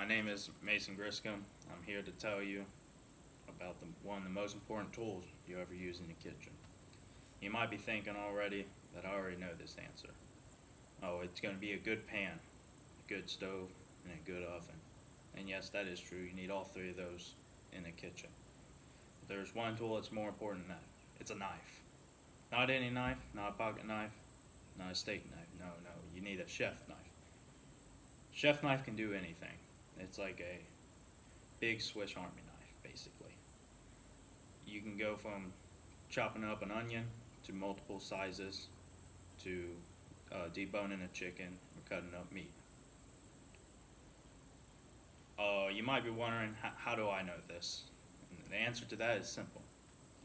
My name is Mason Griscom. I'm here to tell you about one of the most important tools you ever use in the kitchen. You might be thinking already that I already know this answer. Oh, it's going to be a good pan, a good stove, and a good oven. And yes, that is true. You need all three of those in the kitchen. But there's one tool that's more important than that. It's a knife. Not any knife, not a pocket knife, not a steak knife. No, no, you need a chef knife. Chef knife can do anything. It's like a big Swiss Army knife, basically. You can go from chopping up an onion to multiple sizes to deboning a chicken or cutting up meat. You might be wondering, how do I know this? And the answer to that is simple.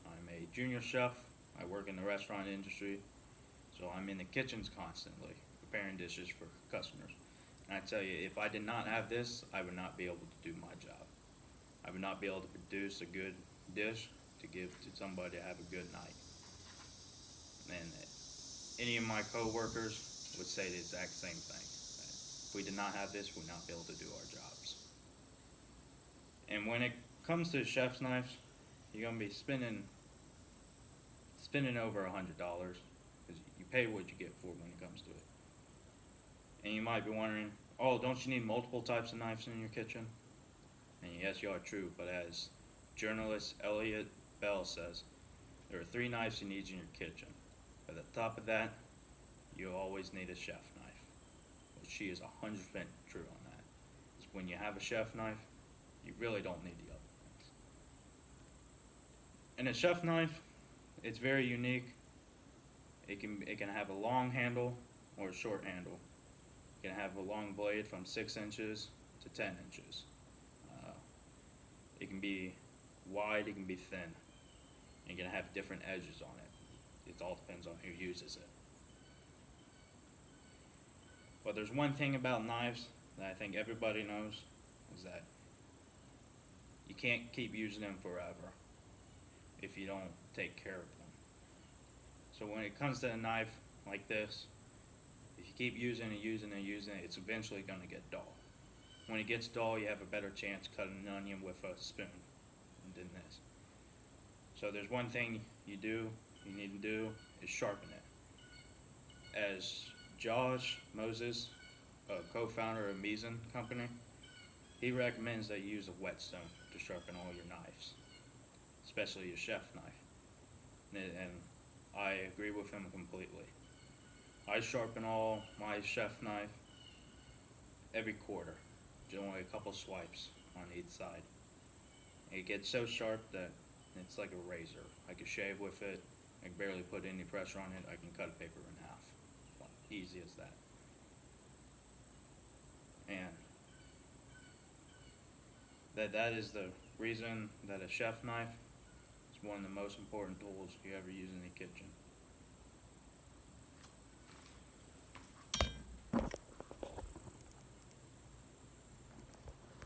I'm a junior chef. I work in the restaurant industry, so I'm in the kitchens constantly, preparing dishes for customers. And I tell you, if I did not have this, I would not be able to do my job. I would not be able to produce a good dish to give to somebody to have a good night. And any of my coworkers would say the exact same thing. If we did not have this, we would not be able to do our jobs. And when it comes to chef's knives, you're gonna be spending over $100 because you pay what you get for it when it comes to it. And you might be wondering, oh, don't you need multiple types of knives in your kitchen? And yes, you are true, but as journalist Elliot Bell says, there are 3 knives you need in your kitchen. At the top of that, you always need a chef knife. Well, she is 100% true on that. Because when you have a chef knife, you really don't need the other things. And a chef knife, it's very unique. It can have a long handle or a short handle. It can have a long blade from 6 inches to 10 inches. It can be wide, it can be thin. And it can have different edges on it. It all depends on who uses it. But there's one thing about knives that I think everybody knows, is that you can't keep using them forever if you don't take care of them. So when it comes to a knife like this, if you keep using it, it's eventually going to get dull. When it gets dull, you have a better chance cutting an onion with a spoon than this. So there's one thing you need to do, is sharpen it. As Josh Moses, a co-founder of Misen Company, he recommends that you use a whetstone to sharpen all your knives, especially your chef knife. And I agree with him completely. I sharpen all my chef knife every quarter, only a couple swipes on each side. It gets so sharp that it's like a razor. I can shave with it. I can barely put any pressure on it. I can cut a paper in half. Easy as that. And that is the reason that a chef knife is one of the most important tools you ever use in the kitchen.